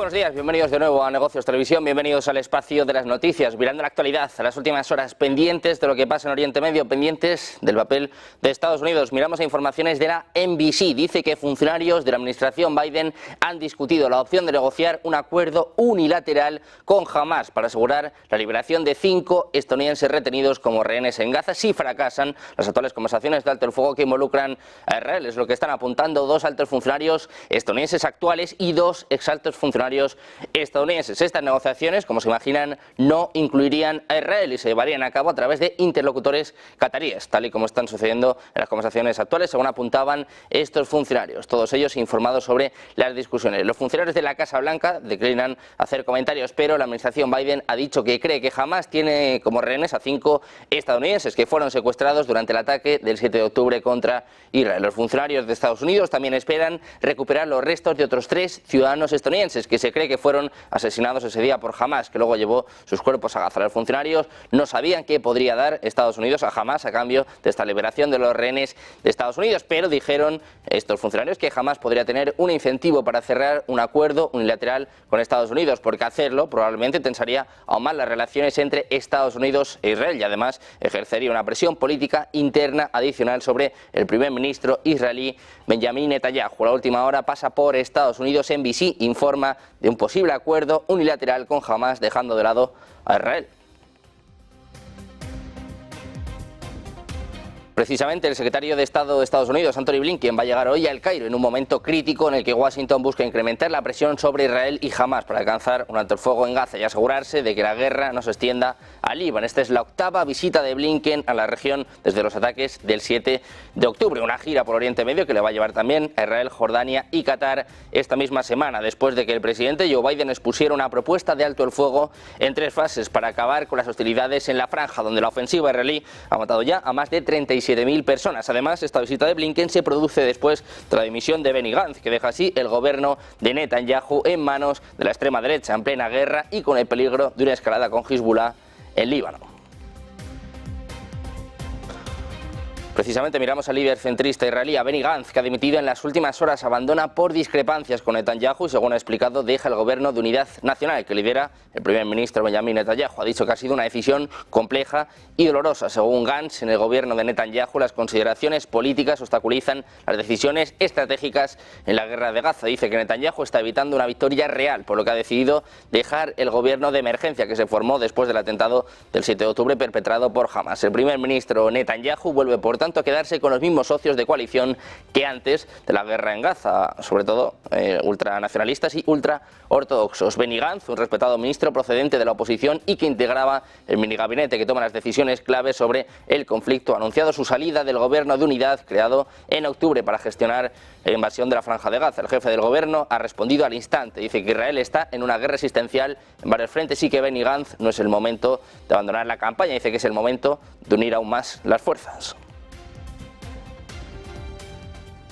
buenos días, bienvenidos de nuevo a Negocios Televisión, bienvenidos al espacio de las noticias, mirando la actualidad, a las últimas horas, pendientes de lo que pasa en Oriente Medio, pendientes del papel de Estados Unidos. Miramos a informaciones de la NBC, dice que funcionarios de la administración Biden han discutido la opción de negociar un acuerdo unilateral con Hamás para asegurar la liberación de 5 estadounidenses retenidos como rehenes en Gaza si fracasan las actuales conversaciones de alto el fuego que involucran a Israel. Es lo que están apuntando 2 altos funcionarios estadounidenses actuales y 2 exaltos funcionarios estadounidenses. Estas negociaciones, como se imaginan, no incluirían a Israel y se llevarían a cabo a través de interlocutores cataríes, tal y como están sucediendo en las conversaciones actuales, según apuntaban estos funcionarios, todos ellos informados sobre las discusiones. Los funcionarios de la Casa Blanca declinan hacer comentarios, pero la administración Biden ha dicho que cree que Hamás tiene como rehenes a 5 estadounidenses que fueron secuestrados durante el ataque del 7 de octubre contra Israel. Los funcionarios de Estados Unidos también esperan recuperar los restos de otros 3 ciudadanos estadounidenses que se cree que fueron asesinados ese día por Hamás, que luego llevó sus cuerpos a Gaza. Los funcionarios no sabían qué podría dar Estados Unidos a Hamás a cambio de esta liberación de los rehenes de Estados Unidos, pero dijeron estos funcionarios que Hamás podría tener un incentivo para cerrar un acuerdo unilateral con Estados Unidos, porque hacerlo probablemente tensaría aún más las relaciones entre Estados Unidos e Israel y además ejercería una presión política interna adicional sobre el primer ministro israelí Benjamin Netanyahu. La última hora pasa por Estados Unidos. NBC informa de un posible acuerdo unilateral con Hamás, dejando de lado a Israel. Precisamente el secretario de Estado de Estados Unidos, Antony Blinken, va a llegar hoy al Cairo en un momento crítico en el que Washington busca incrementar la presión sobre Israel y Hamás para alcanzar un alto el fuego en Gaza y asegurarse de que la guerra no se extienda al Líbano. Esta es la 8ª visita de Blinken a la región desde los ataques del 7 de octubre, una gira por Oriente Medio que le va a llevar también a Israel, Jordania y Qatar esta misma semana, después de que el presidente Joe Biden expusiera una propuesta de alto el fuego en 3 fases para acabar con las hostilidades en la franja, donde la ofensiva israelí ha matado ya a más de 37.000 personas. Además, esta visita de Blinken se produce después de la dimisión de Benny Gantz, que deja así el gobierno de Netanyahu en manos de la extrema derecha en plena guerra y con el peligro de una escalada con Hezbollah en Líbano. Precisamente miramos al líder centrista israelí, a Benny Gantz, que ha dimitido en las últimas horas, abandona por discrepancias con Netanyahu y, según ha explicado, deja el gobierno de unidad nacional que lidera el primer ministro Benjamin Netanyahu. Ha dicho que ha sido una decisión compleja y dolorosa. Según Gantz, en el gobierno de Netanyahu las consideraciones políticas obstaculizan las decisiones estratégicas en la guerra de Gaza. Dice que Netanyahu está evitando una victoria real, por lo que ha decidido dejar el gobierno de emergencia que se formó después del atentado del 7 de octubre perpetrado por Hamás. El primer ministro Netanyahu vuelve, por tanto, a quedarse con los mismos socios de coalición que antes de la guerra en Gaza, sobre todo ultranacionalistas y ultraortodoxos. Benny Gantz, un respetado ministro procedente de la oposición y que integraba el minigabinete que toma las decisiones claves sobre el conflicto, ha anunciado su salida del gobierno de unidad creado en octubre para gestionar la invasión de la franja de Gaza. El jefe del gobierno ha respondido al instante, dice que Israel está en una guerra existencial en varios frentes y que Benny Gantz no es el momento de abandonar la campaña, dice que es el momento de unir aún más las fuerzas.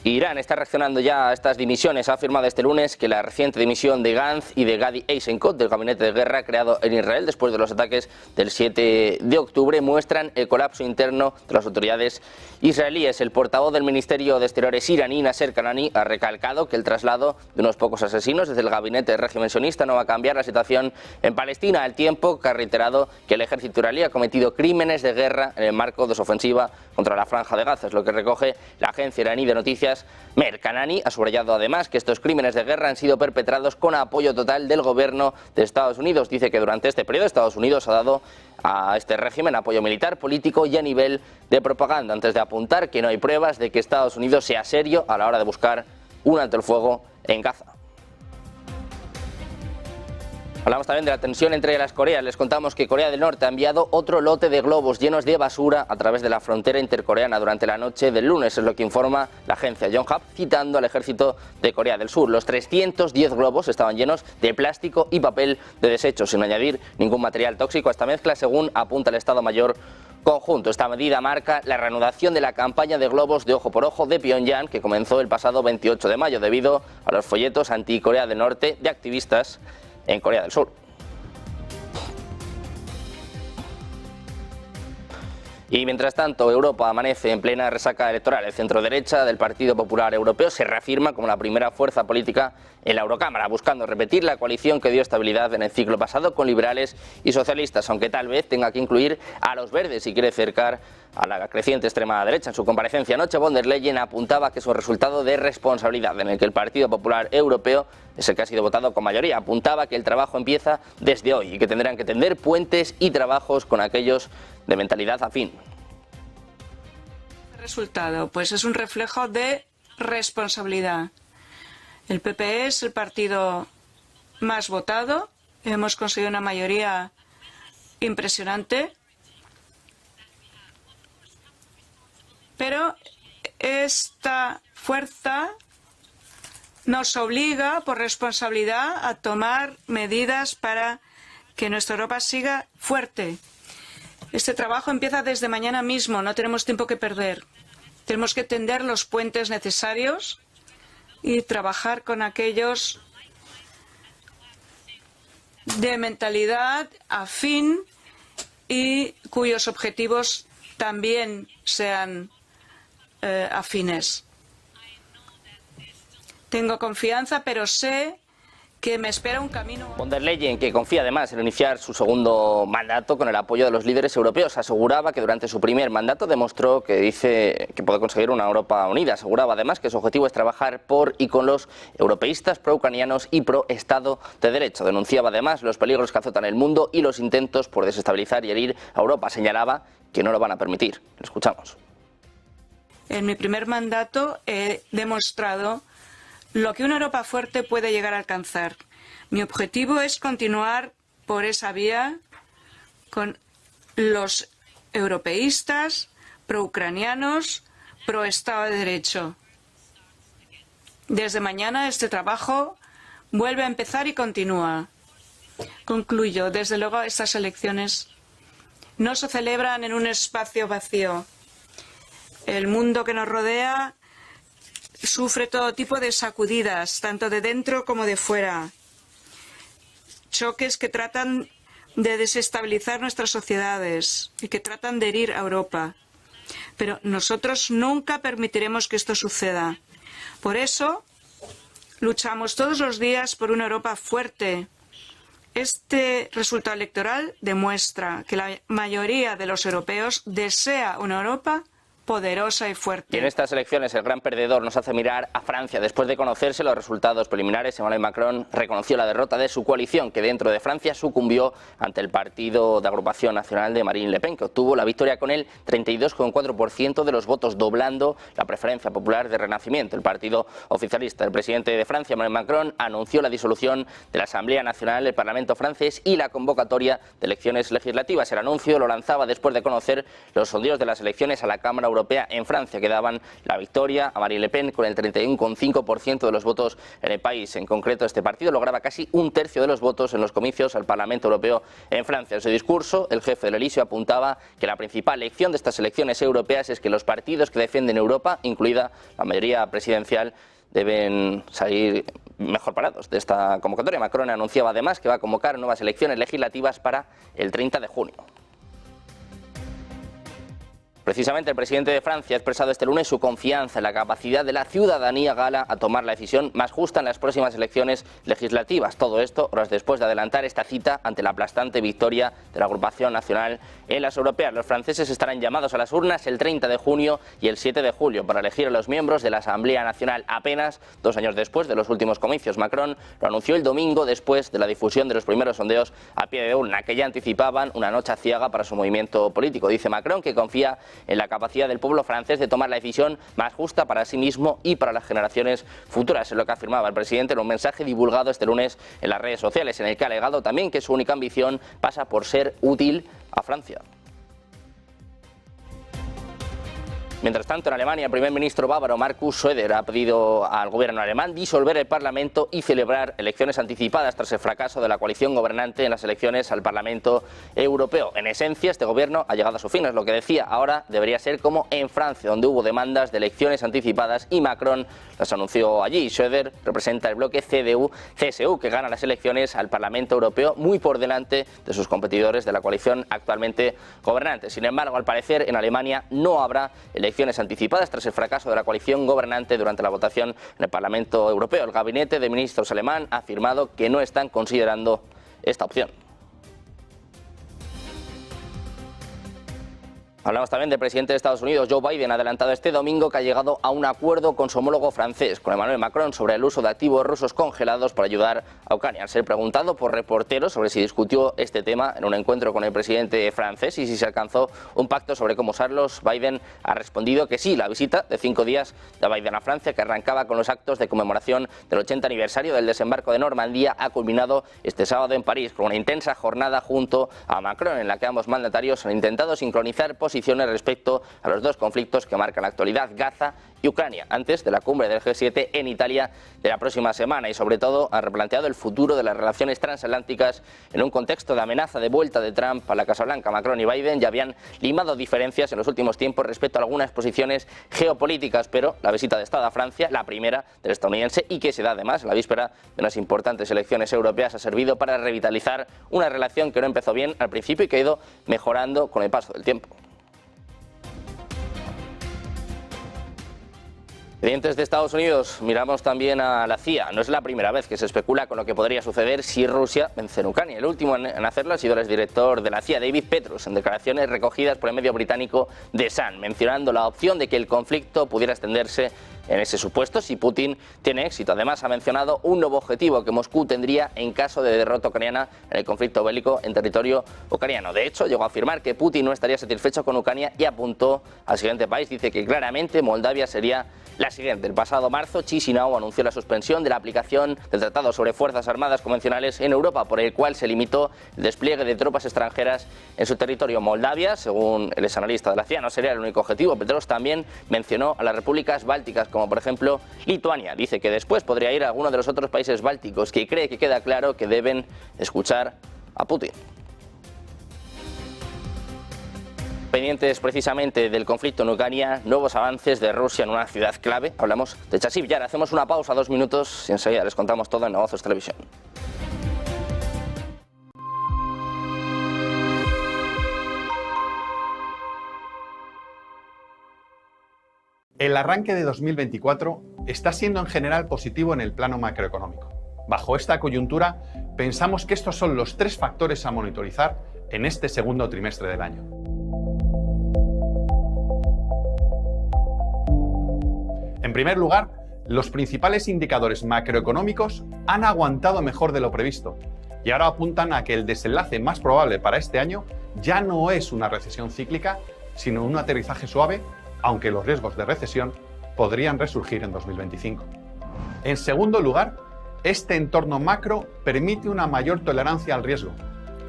Irán está reaccionando ya a estas dimisiones. Ha afirmado este lunes que la reciente dimisión de Gantz y de Gadi Eisenkot del gabinete de guerra creado en Israel después de los ataques del 7 de octubre muestran el colapso interno de las autoridades israelíes. El portavoz del Ministerio de Exteriores iraní, Nasser Kanani, ha recalcado que el traslado de unos pocos asesinos desde el gabinete del régimen sionista no va a cambiar la situación en Palestina, al tiempo que ha reiterado que el ejército israelí ha cometido crímenes de guerra en el marco de su ofensiva contra la franja de Gaza. Es lo que recoge la agencia iraní de noticias Mer. Kanani ha subrayado además que estos crímenes de guerra han sido perpetrados con apoyo total del gobierno de Estados Unidos. Dice que durante este periodo Estados Unidos ha dado a este régimen apoyo militar, político y a nivel de propaganda, antes de apuntar que no hay pruebas de que Estados Unidos sea serio a la hora de buscar un alto el fuego en Gaza. Hablamos también de la tensión entre las Coreas. Les contamos que Corea del Norte ha enviado otro lote de globos llenos de basura a través de la frontera intercoreana durante la noche del lunes, es lo que informa la agencia Yonhap, citando al ejército de Corea del Sur. Los 310 globos estaban llenos de plástico y papel de desecho, sin añadir ningún material tóxico a esta mezcla, según apunta el Estado Mayor conjunto. Esta medida marca la reanudación de la campaña de globos de ojo por ojo de Pyongyang, que comenzó el pasado 28 de mayo debido a los folletos anti-Corea del Norte de activistas en Corea del Sur. Y mientras tanto, Europa amanece en plena resaca electoral. El centro-derecha del Partido Popular Europeo se reafirma como la primera fuerza política en la Eurocámara, buscando repetir la coalición que dio estabilidad en el ciclo pasado con liberales y socialistas, aunque tal vez tenga que incluir a los verdes si quiere cercar a la creciente extrema derecha. En su comparecencia anoche, von der Leyen apuntaba que es un resultado de responsabilidad en el que el Partido Popular Europeo es el que ha sido votado con mayoría. Apuntaba que el trabajo empieza desde hoy y que tendrán que tender puentes y trabajos con aquellos de mentalidad afín. El resultado, pues es un reflejo de responsabilidad. El PPE es el partido más votado, hemos conseguido una mayoría impresionante, pero esta fuerza nos obliga por responsabilidad a tomar medidas para que nuestra Europa siga fuerte. Este trabajo empieza desde mañana mismo, no tenemos tiempo que perder. Tenemos que tender los puentes necesarios y trabajar con aquellos de mentalidad afín y cuyos objetivos también sean afines. Tengo confianza, pero sé que me espera un camino. Von der Leyen, que confía además en iniciar su segundo mandato con el apoyo de los líderes europeos, aseguraba que durante su primer mandato demostró que dice que puede conseguir una Europa unida. Aseguraba además que su objetivo es trabajar por y con los europeístas, pro-ucranianos y pro-Estado de Derecho. Denunciaba además los peligros que azotan el mundo y los intentos por desestabilizar y herir a Europa. Señalaba que no lo van a permitir. Lo escuchamos. En mi primer mandato he demostrado lo que una Europa fuerte puede llegar a alcanzar. Mi objetivo es continuar por esa vía con los europeístas, pro-ucranianos, pro-Estado de Derecho. Desde mañana este trabajo vuelve a empezar y continúa. Concluyo. Desde luego estas elecciones no se celebran en un espacio vacío. El mundo que nos rodea sufre todo tipo de sacudidas, tanto de dentro como de fuera. Choques que tratan de desestabilizar nuestras sociedades y que tratan de herir a Europa. Pero nosotros nunca permitiremos que esto suceda. Por eso, luchamos todos los días por una Europa fuerte. Este resultado electoral demuestra que la mayoría de los europeos desea una Europa poderosa y fuerte. Y en estas elecciones el gran perdedor nos hace mirar a Francia. Después de conocerse los resultados preliminares, Emmanuel Macron reconoció la derrota de su coalición, que dentro de Francia sucumbió ante el partido de agrupación nacional de Marine Le Pen, que obtuvo la victoria con el 32,4% de los votos, doblando la preferencia popular de Renacimiento, el partido oficialista. El presidente de Francia, Emmanuel Macron, anunció la disolución de la Asamblea Nacional del Parlamento francés y la convocatoria de elecciones legislativas. El anuncio lo lanzaba después de conocer los sondeos de las elecciones a la Cámara Europea en Francia, que daban la victoria a Marine Le Pen con el 31,5% de los votos en el país. En concreto, este partido lograba casi un tercio de los votos en los comicios al Parlamento Europeo en Francia. En su discurso, el jefe del Elíseo apuntaba que la principal lección de estas elecciones europeas es que los partidos que defienden Europa, incluida la mayoría presidencial, deben salir mejor parados de esta convocatoria. Macron anunciaba además que va a convocar nuevas elecciones legislativas para el 30 de junio. Precisamente el presidente de Francia ha expresado este lunes su confianza en la capacidad de la ciudadanía gala a tomar la decisión más justa en las próximas elecciones legislativas. Todo esto horas después de adelantar esta cita ante la aplastante victoria de la agrupación nacional en las europeas. Los franceses estarán llamados a las urnas el 30 de junio y el 7 de julio para elegir a los miembros de la Asamblea Nacional, apenas 2 años después de los últimos comicios. Macron lo anunció el domingo después de la difusión de los primeros sondeos a pie de urna, que ya anticipaban una noche aciaga para su movimiento político. Dice Macron que confía en la capacidad del pueblo francés de tomar la decisión más justa para sí mismo y para las generaciones futuras. Es lo que afirmaba el presidente en un mensaje divulgado este lunes en las redes sociales, en el que ha alegado también que su única ambición pasa por ser útil a Francia. Mientras tanto, en Alemania, el primer ministro bávaro Markus Söder ha pedido al gobierno alemán disolver el Parlamento y celebrar elecciones anticipadas tras el fracaso de la coalición gobernante en las elecciones al Parlamento Europeo. En esencia, este gobierno ha llegado a su fin, es lo que decía. Ahora debería ser como en Francia, donde hubo demandas de elecciones anticipadas y Macron las anunció allí. Söder representa el bloque CDU-CSU, que gana las elecciones al Parlamento Europeo muy por delante de sus competidores de la coalición actualmente gobernante. Sin embargo, al parecer, en Alemania no habrá elecciones anticipadas tras el fracaso de la coalición gobernante durante la votación en el Parlamento Europeo. El gabinete de ministros alemán ha afirmado que no están considerando esta opción. Hablamos también del presidente de Estados Unidos, Joe Biden, ha adelantado este domingo que ha llegado a un acuerdo con su homólogo francés, con Emmanuel Macron, sobre el uso de activos rusos congelados para ayudar a Ucrania. Al ser preguntado por reporteros sobre si discutió este tema en un encuentro con el presidente francés y si se alcanzó un pacto sobre cómo usarlos, Biden ha respondido que sí. La visita de 5 días de Biden a Francia, que arrancaba con los actos de conmemoración del 80 aniversario del desembarco de Normandía, ha culminado este sábado en París con una intensa jornada junto a Macron, en la que ambos mandatarios han intentado sincronizar posiciones respecto a los dos conflictos que marcan la actualidad, Gaza y Ucrania, antes de la cumbre del G7 en Italia de la próxima semana, y sobre todo ha replanteado el futuro de las relaciones transatlánticas en un contexto de amenaza de vuelta de Trump a la Casa Blanca. Macron y Biden ya habían limado diferencias en los últimos tiempos respecto a algunas posiciones geopolíticas, pero la visita de Estado a Francia, la primera del estadounidense y que se da además a la víspera de unas importantes elecciones europeas, ha servido para revitalizar una relación que no empezó bien al principio y que ha ido mejorando con el paso del tiempo. Pendientes de Estados Unidos, miramos también a la CIA. No es la primera vez que se especula con lo que podría suceder si Rusia vence en Ucrania. El último en hacerlo ha sido el exdirector de la CIA, David Petrus, en declaraciones recogidas por el medio británico The Sun, mencionando la opción de que el conflicto pudiera extenderse en ese supuesto si Putin tiene éxito. Además, ha mencionado un nuevo objetivo que Moscú tendría en caso de derrota ucraniana en el conflicto bélico en territorio ucraniano. De hecho, llegó a afirmar que Putin no estaría satisfecho con Ucrania y apuntó al siguiente país. Dice que claramente Moldavia sería la siguiente. El pasado marzo, Chisinau anunció la suspensión de la aplicación del Tratado sobre Fuerzas Armadas Convencionales en Europa, por el cual se limitó el despliegue de tropas extranjeras en su territorio. Moldavia, según el exanalista de la CIA, no sería el único objetivo. Petrus también mencionó a las repúblicas bálticas, como por ejemplo Lituania. Dice que después podría ir a alguno de los otros países bálticos, que cree que queda claro que deben escuchar a Putin. Pendientes precisamente del conflicto en Ucrania, nuevos avances de Rusia en una ciudad clave. Hablamos de Chasiv. Ya hacemos una pausa, 2 minutos, y enseguida les contamos todo en Negocios Televisión. El arranque de 2024 está siendo en general positivo en el plano macroeconómico. Bajo esta coyuntura, pensamos que estos son los 3 factores a monitorizar en este segundo trimestre del año. En primer lugar, los principales indicadores macroeconómicos han aguantado mejor de lo previsto y ahora apuntan a que el desenlace más probable para este año ya no es una recesión cíclica, sino un aterrizaje suave, aunque los riesgos de recesión podrían resurgir en 2025. En segundo lugar, este entorno macro permite una mayor tolerancia al riesgo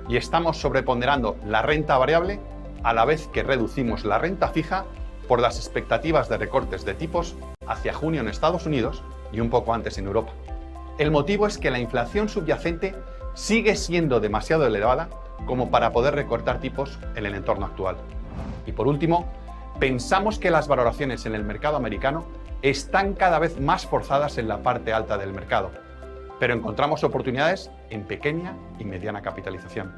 y estamos sobreponderando la renta variable a la vez que reducimos la renta fija por las expectativas de recortes de tipos hacia junio en Estados Unidos y un poco antes en Europa. El motivo es que la inflación subyacente sigue siendo demasiado elevada como para poder recortar tipos en el entorno actual. Y por último, pensamos que las valoraciones en el mercado americano están cada vez más forzadas en la parte alta del mercado, pero encontramos oportunidades en pequeña y mediana capitalización.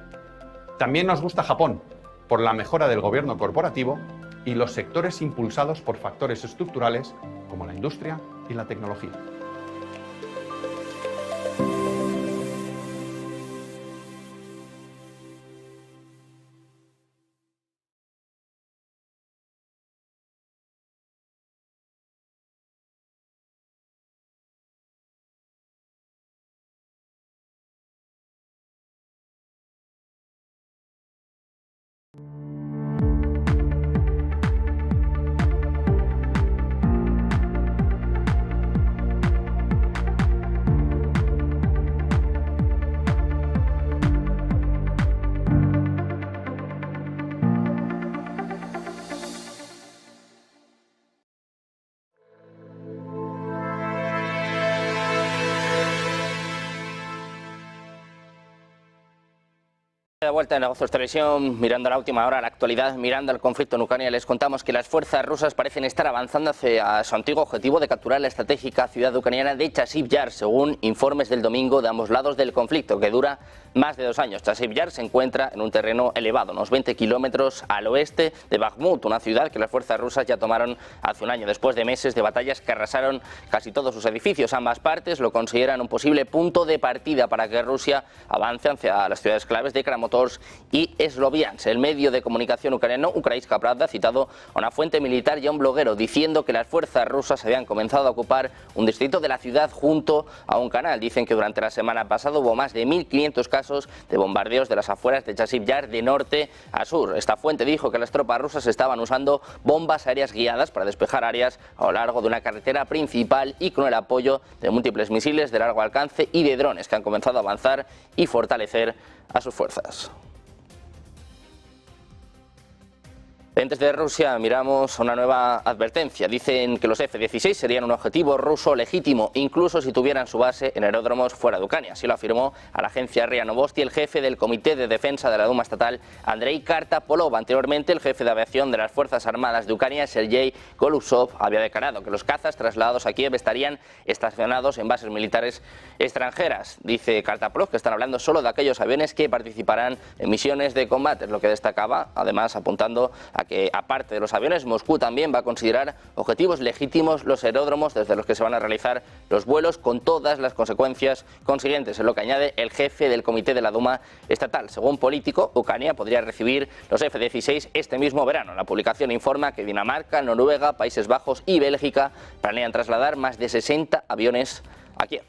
También nos gusta Japón, por la mejora del gobierno corporativo y los sectores impulsados por factores estructurales como la industria y la tecnología. de vuelta en Negocios Televisión, mirando la última hora, la actualidad, mirando el conflicto en Ucrania. Les contamos que las fuerzas rusas parecen estar avanzando hacia su antiguo objetivo de capturar la estratégica ciudad ucraniana de Chasiv Yar, según informes del domingo de ambos lados del conflicto, que dura más de 2 años. Chasiv Yar se encuentra en un terreno elevado, unos 20 kilómetros al oeste de Bakhmut, una ciudad que las fuerzas rusas ya tomaron hace un año, después de meses de batallas que arrasaron casi todos sus edificios. Ambas partes lo consideran un posible punto de partida para que Rusia avance hacia las ciudades claves de Kramatorsk y Sloviansk. El medio de comunicación ucraniano Ukrainska Pravda ha citado a una fuente militar y a un bloguero diciendo que las fuerzas rusas habían comenzado a ocupar un distrito de la ciudad junto a un canal. Dicen que durante la semana pasada hubo más de 1.500 casos de bombardeos de las afueras de Chasiv Yar de norte a sur. Esta fuente dijo que las tropas rusas estaban usando bombas aéreas guiadas para despejar áreas a lo largo de una carretera principal y con el apoyo de múltiples misiles de largo alcance y de drones que han comenzado a avanzar y fortalecer a sus fuerzas. Desde Rusia miramos una nueva advertencia. Dicen que los F-16 serían un objetivo ruso legítimo, incluso si tuvieran su base en aeródromos fuera de Ucrania. Así lo afirmó a la agencia RIA Novosti el jefe del Comité de Defensa de la Duma Estatal, Andrei Kartapolov. Anteriormente, el jefe de aviación de las Fuerzas Armadas de Ucrania, Sergei Golusov, había declarado que los cazas trasladados a Kiev estarían estacionados en bases militares extranjeras. Dice Kartapolov que están hablando solo de aquellos aviones que participarán en misiones de combate, es lo que destacaba, además apuntando a que, aparte de los aviones, Moscú también va a considerar objetivos legítimos los aeródromos desde los que se van a realizar los vuelos, con todas las consecuencias consiguientes, es lo que añade el jefe del Comité de la Duma Estatal. Según Político, Ucrania podría recibir los F-16 este mismo verano. La publicación informa que Dinamarca, Noruega, Países Bajos y Bélgica planean trasladar más de 60 aviones a Kiev.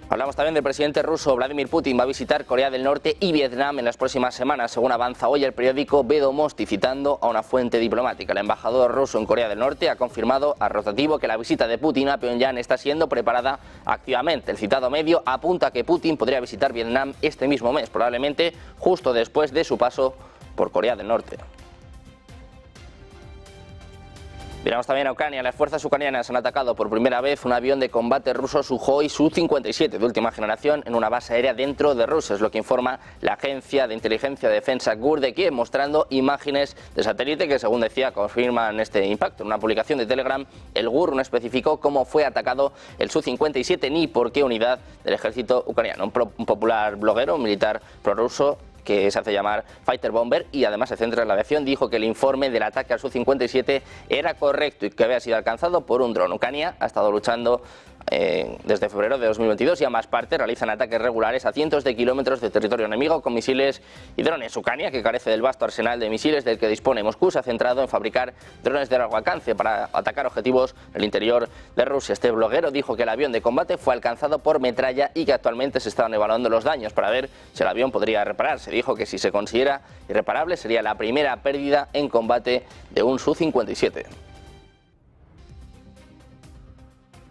Hablamos también del presidente ruso Vladimir Putin. Va a visitar Corea del Norte y Vietnam en las próximas semanas, según avanza hoy el periódico Vedomosti, citando a una fuente diplomática. El embajador ruso en Corea del Norte ha confirmado a rotativo que la visita de Putin a Pyongyang está siendo preparada activamente. El citado medio apunta a que Putin podría visitar Vietnam este mismo mes, probablemente justo después de su paso por Corea del Norte. Miramos también a Ucrania. Las fuerzas ucranianas han atacado por primera vez un avión de combate ruso Sukhoi Su-57 de última generación en una base aérea dentro de Rusia, es lo que informa la agencia de inteligencia de defensa GUR de Kiev, mostrando imágenes de satélite que, según decía, confirman este impacto. En una publicación de Telegram, el GUR no especificó cómo fue atacado el Su-57 ni por qué unidad del ejército ucraniano. Un popular bloguero militar prorruso que se hace llamar Fighter Bomber y además se centra en la aviación, dijo que el informe del ataque al Su-57 era correcto y que había sido alcanzado por un dron. Ucrania ha estado luchando desde febrero de 2022 y ambas partes realizan ataques regulares a cientos de kilómetros de territorio enemigo con misiles y drones. Ucrania, que carece del vasto arsenal de misiles del que dispone Moscú, se ha centrado en fabricar drones de largo alcance para atacar objetivos en el interior de Rusia. Este bloguero dijo que el avión de combate fue alcanzado por metralla y que actualmente se estaban evaluando los daños para ver si el avión podría repararse. Dijo que si se considera irreparable sería la primera pérdida en combate de un Su-57.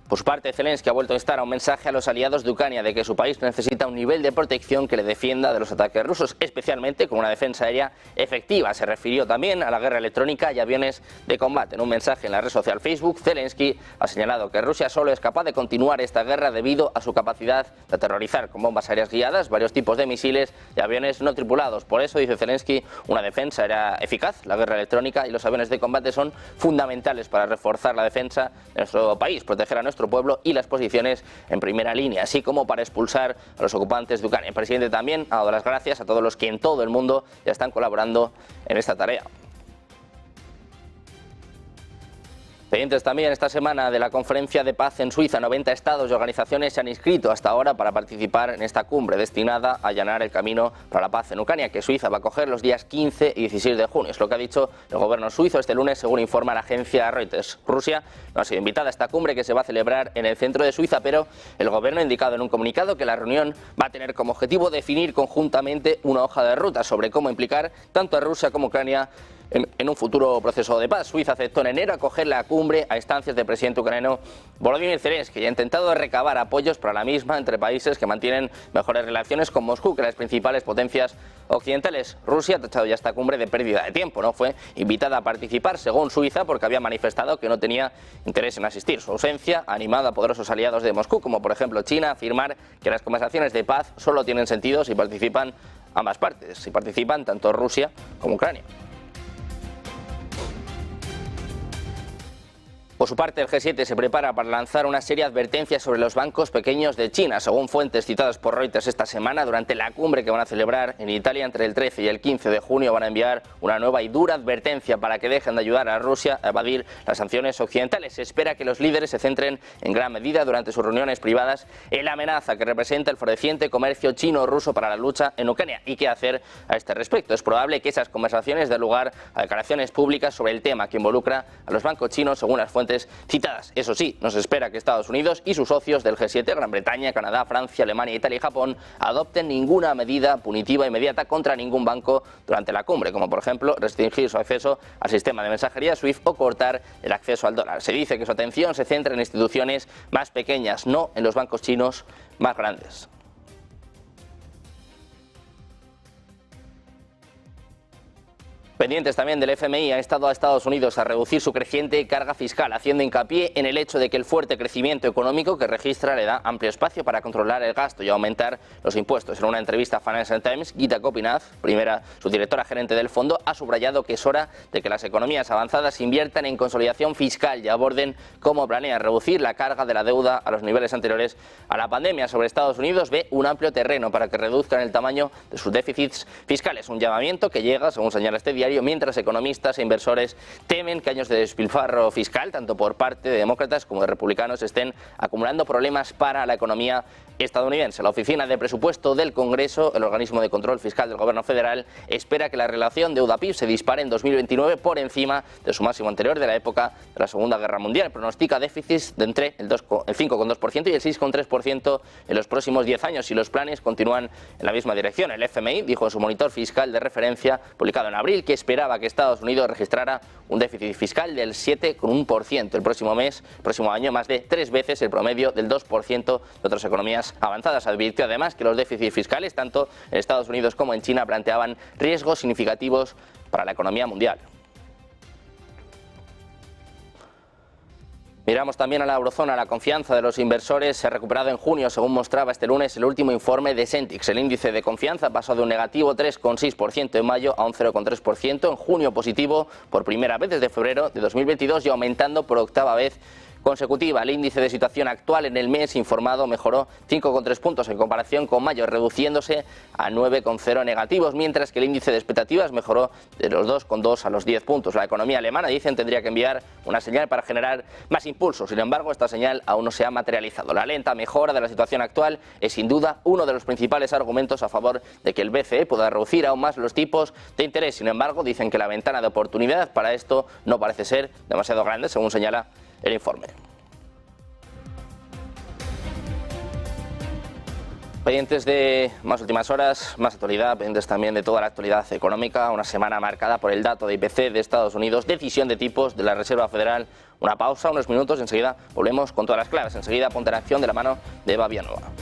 Por su parte, Zelensky ha vuelto a instar a un mensaje a los aliados de Ucrania de que su país necesita un nivel de protección que le defienda de los ataques rusos, especialmente con una defensa aérea efectiva. Se refirió también a la guerra electrónica y aviones de combate. En un mensaje en la red social Facebook, Zelensky ha señalado que Rusia solo es capaz de continuar esta guerra debido a su capacidad de aterrorizar con bombas aéreas guiadas, varios tipos de misiles y aviones no tripulados. Por eso, dice Zelensky, una defensa aérea eficaz, la guerra electrónica y los aviones de combate son fundamentales para reforzar la defensa de nuestro país, proteger a nuestro pueblo y las posiciones en primera línea, así como para expulsar a los ocupantes de Ucrania. El presidente también ha dado las gracias a todos los que en todo el mundo ya están colaborando en esta tarea. Pendientes también esta semana de la conferencia de paz en Suiza. 90 estados y organizaciones se han inscrito hasta ahora para participar en esta cumbre destinada a allanar el camino para la paz en Ucrania, que Suiza va a acoger los días 15 y 16 de junio. Es lo que ha dicho el gobierno suizo este lunes, según informa la agencia Reuters. Rusia no ha sido invitada a esta cumbre que se va a celebrar en el centro de Suiza, pero el gobierno ha indicado en un comunicado que la reunión va a tener como objetivo definir conjuntamente una hoja de ruta sobre cómo implicar tanto a Rusia como a Ucrania en un futuro proceso de paz. Suiza aceptó en enero acoger la cumbre a instancias del presidente ucraniano Volodymyr Zelensky y ha intentado recabar apoyos para la misma entre países que mantienen mejores relaciones con Moscú que las principales potencias occidentales. Rusia ha tachado ya esta cumbre de pérdida de tiempo. No fue invitada a participar, según Suiza, porque había manifestado que no tenía interés en asistir. Su ausencia ha animado a poderosos aliados de Moscú, como por ejemplo China, a afirmar que las conversaciones de paz solo tienen sentido si participan ambas partes, si participan tanto Rusia como Ucrania. Por su parte, el G7 se prepara para lanzar una serie de advertencias sobre los bancos pequeños de China, según fuentes citadas por Reuters esta semana. Durante la cumbre que van a celebrar en Italia entre el 13 y el 15 de junio van a enviar una nueva y dura advertencia para que dejen de ayudar a Rusia a evadir las sanciones occidentales. Se espera que los líderes se centren en gran medida durante sus reuniones privadas en la amenaza que representa el floreciente comercio chino-ruso para la lucha en Ucrania y qué hacer a este respecto. Es probable que esas conversaciones den lugar a declaraciones públicas sobre el tema que involucra a los bancos chinos, según las fuentes citadas. Eso sí, nos espera que Estados Unidos y sus socios del G7, Gran Bretaña, Canadá, Francia, Alemania, Italia y Japón, adopten ninguna medida punitiva inmediata contra ningún banco durante la cumbre, como por ejemplo restringir su acceso al sistema de mensajería SWIFT o cortar el acceso al dólar. Se dice que su atención se centra en instituciones más pequeñas, no en los bancos chinos más grandes. Pendientes también del FMI, ha instado a Estados Unidos a reducir su creciente carga fiscal, haciendo hincapié en el hecho de que el fuerte crecimiento económico que registra le da amplio espacio para controlar el gasto y aumentar los impuestos. En una entrevista a Financial Times, Gita Gopinath, su directora gerente del fondo, ha subrayado que es hora de que las economías avanzadas inviertan en consolidación fiscal y aborden cómo planean reducir la carga de la deuda a los niveles anteriores a la pandemia. Sobre Estados Unidos ve un amplio terreno para que reduzcan el tamaño de sus déficits fiscales, un llamamiento que llega, según señala este diario, mientras economistas e inversores temen que años de despilfarro fiscal, tanto por parte de demócratas como de republicanos, estén acumulando problemas para la economía estadounidense. La Oficina de Presupuesto del Congreso, el organismo de control fiscal del gobierno federal, espera que la relación deuda-PIB se dispare en 2029 por encima de su máximo anterior de la época de la Segunda Guerra Mundial. Pronostica déficits de entre el 5,2% y el 6,3% en los próximos 10 años si los planes continúan en la misma dirección. El FMI dijo en su monitor fiscal de referencia, publicado en abril, que esperaba que Estados Unidos registrara un déficit fiscal del 7,1% el próximo año, más de 3 veces el promedio del 2% de otras economías avanzadas. Advirtió además que los déficits fiscales, tanto en Estados Unidos como en China, planteaban riesgos significativos para la economía mundial. Miramos también a la eurozona. La confianza de los inversores se ha recuperado en junio, según mostraba este lunes el último informe de Sentix. El índice de confianza pasó de un negativo 3,6% en mayo a un 0,3% en junio, positivo por primera vez desde febrero de 2022 y aumentando por octava vez consecutiva. El índice de situación actual en el mes informado mejoró 5,3 puntos en comparación con mayo, reduciéndose a 9,0 negativos, mientras que el índice de expectativas mejoró de los 2,2 a los 10 puntos. La economía alemana, dicen, tendría que enviar una señal para generar más impulso. Sin embargo, esta señal aún no se ha materializado. La lenta mejora de la situación actual es sin duda uno de los principales argumentos a favor de que el BCE pueda reducir aún más los tipos de interés. Sin embargo, dicen que la ventana de oportunidad para esto no parece ser demasiado grande, según señala el informe. Pendientes de más últimas horas, más actualidad, pendientes también de toda la actualidad económica, una semana marcada por el dato de IPC de Estados Unidos, decisión de tipos de la Reserva Federal. Una pausa, unos minutos, enseguida volvemos con todas las claves. Enseguida ponte en acción de la mano de Eva Villanueva.